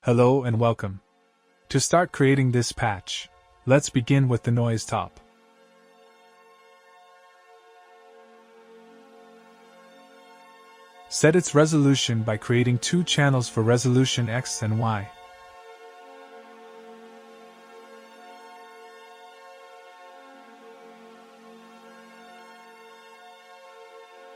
Hello and welcome. To start creating this patch, let's begin with the noise top. Set its resolution by creating two channels for resolution X and Y.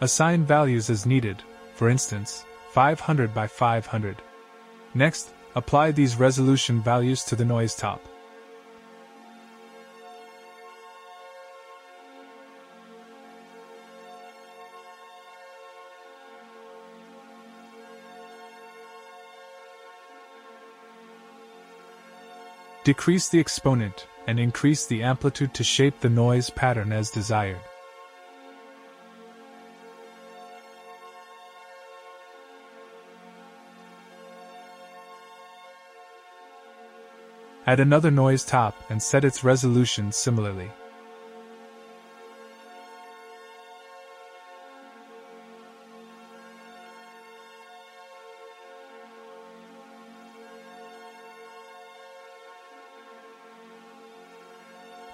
Assign values as needed, for instance, 500 by 500. Next, apply these resolution values to the noise top. Decrease the exponent and increase the amplitude to shape the noise pattern as desired. Add another noise top and set its resolution similarly.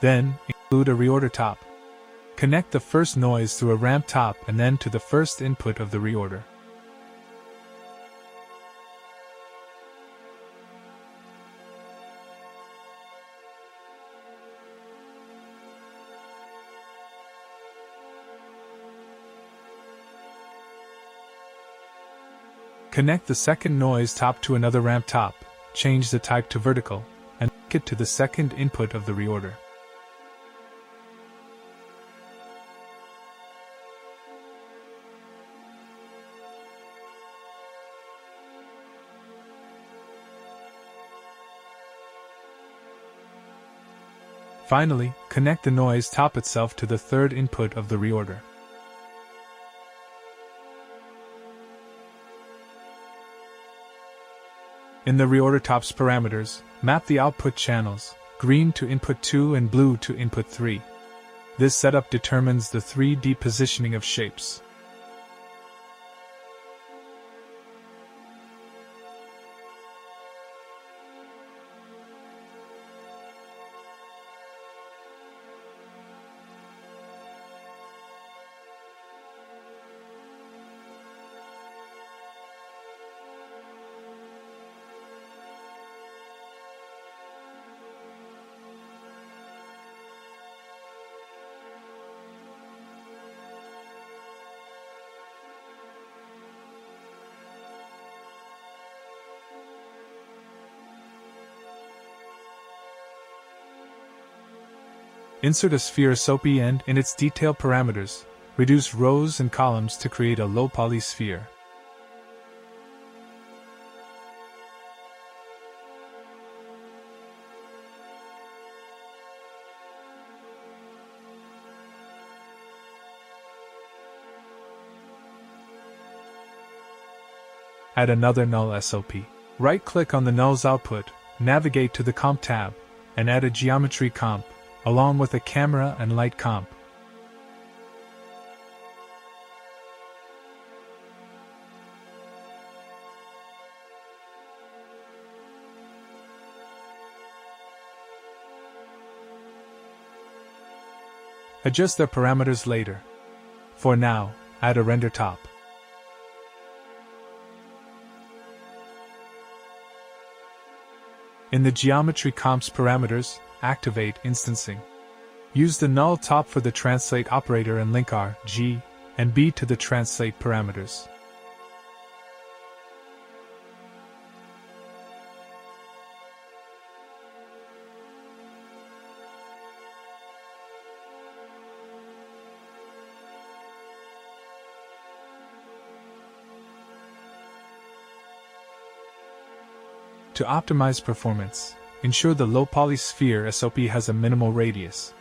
Then, include a reorder top. Connect the first noise through a ramp top and then to the first input of the reorder. Connect the second noise top to another ramp top, change the type to vertical, and link it to the second input of the reorder. Finally, connect the noise top itself to the third input of the reorder. In the reorder top's parameters, map the output channels, green to input 2 and blue to input 3. This setup determines the 3D positioning of shapes. Insert a sphere SOP and, in its detail parameters, reduce rows and columns to create a low-poly sphere. Add another null SOP. Right-click on the null's output, navigate to the Comp tab, and add a geometry comp, along with a camera and light comp. Adjust their parameters later. For now, add a render top. In the geometry comp's parameters, activate instancing. Use the null top for the translate operator and link R, G, and B to the translate parameters. To optimize performance, ensure the low-poly sphere SOP has a minimal radius.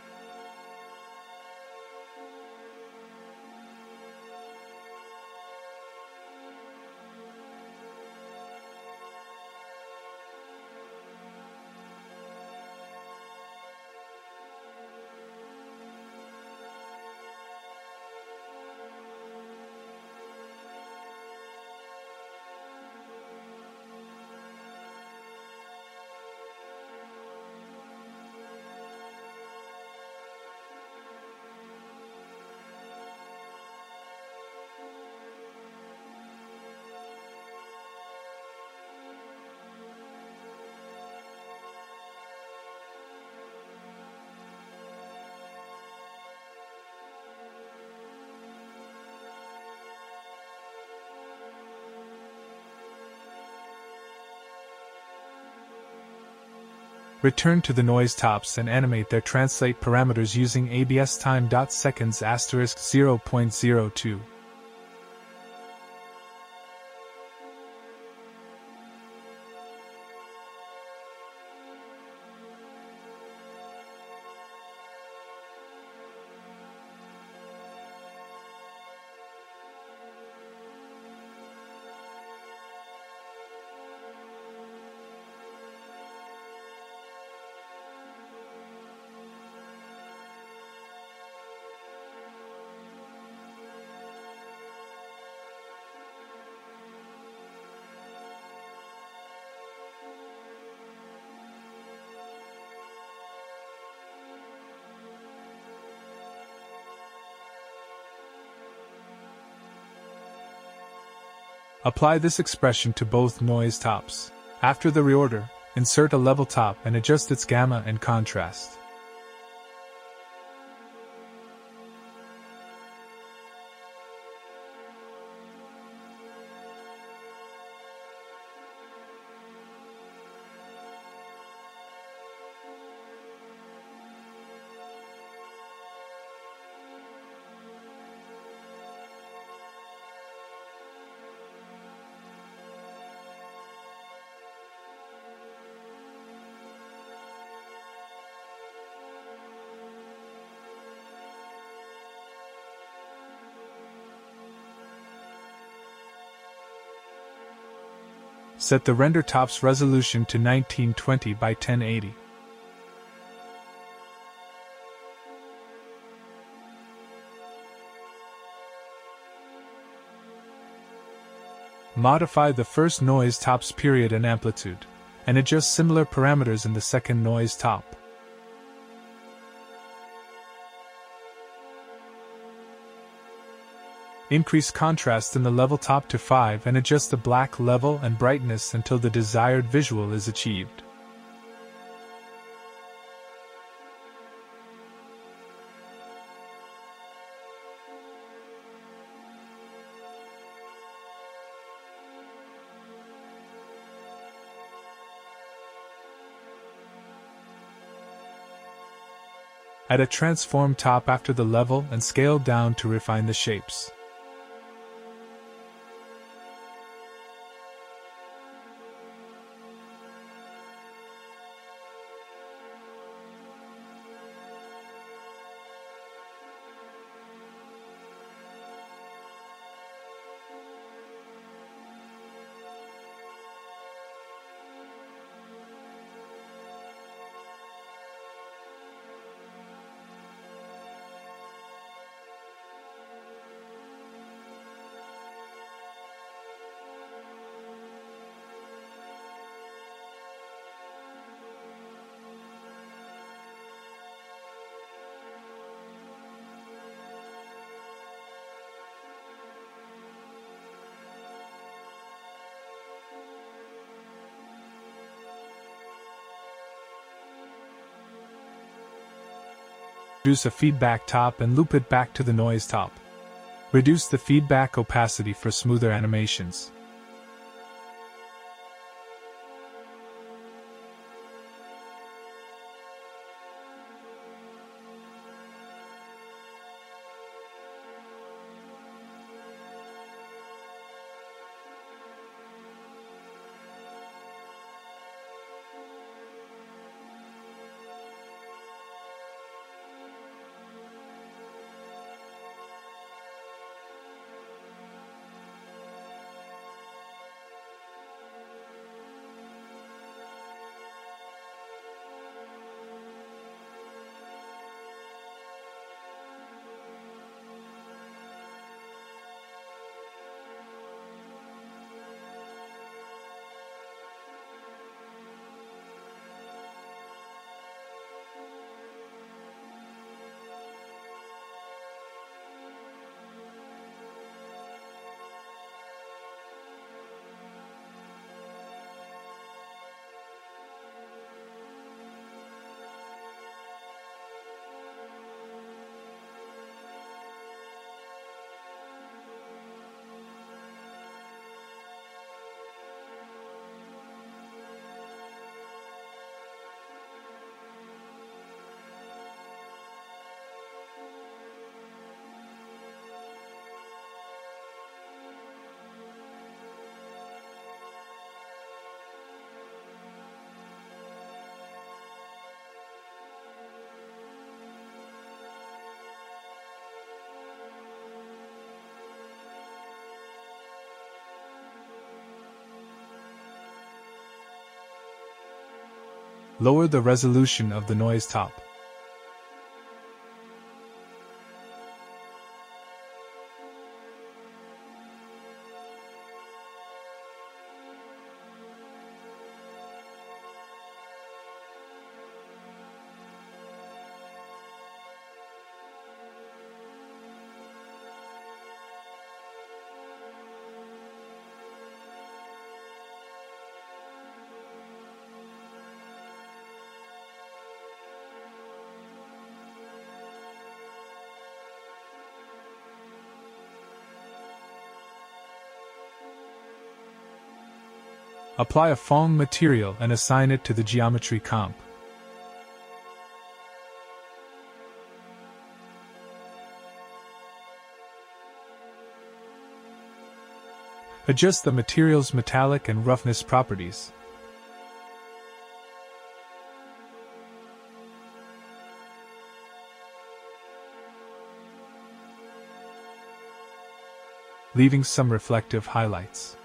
Return to the noise tops and animate their translate parameters using ABS time.seconds asterisk 0.02. Apply this expression to both noise tops. After the reorder, insert a level top and adjust its gamma and contrast. Set the render top's resolution to 1920 by 1080. Modify the first noise top's period and amplitude, and adjust similar parameters in the second noise top. Increase contrast in the level top to 5 and adjust the black level and brightness until the desired visual is achieved. Add a transform top after the level and scale down to refine the shapes. Reduce a feedback top and loop it back to the noise top. Reduce the feedback opacity for smoother animations. Lower the resolution of the noise top. Apply a foam material and assign it to the geometry comp. Adjust the material's metallic and roughness properties. Leaving some reflective highlights.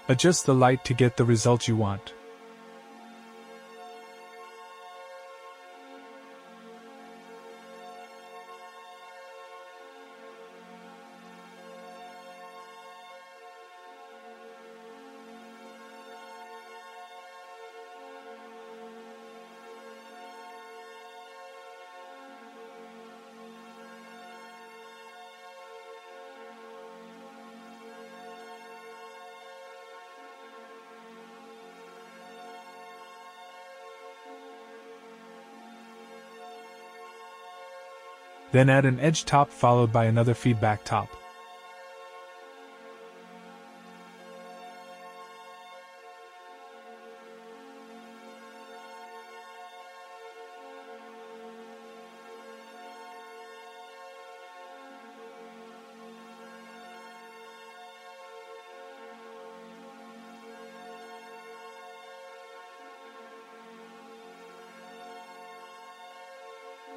Adjust the light to get the result you want. Then add an edge top followed by another feedback top.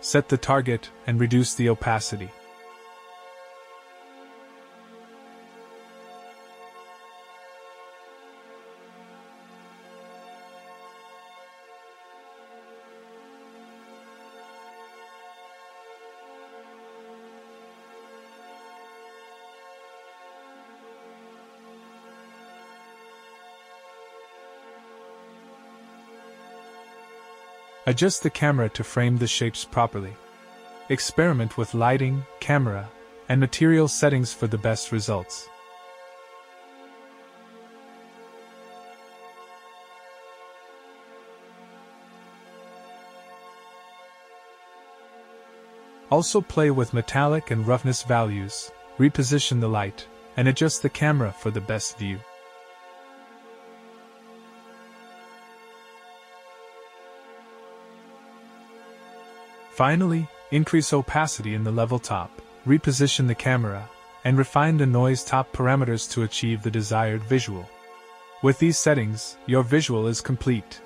Set the target and reduce the opacity. Adjust the camera to frame the shapes properly. Experiment with lighting, camera, and material settings for the best results. Also play with metallic and roughness values, reposition the light, and adjust the camera for the best view. Finally, increase opacity in the level top, reposition the camera, and refine the noise top parameters to achieve the desired visual. With these settings, your visual is complete.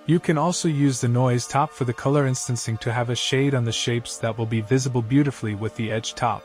You can also use the noise top for the color instancing to have a shade on the shapes that will be visible beautifully with the edge top.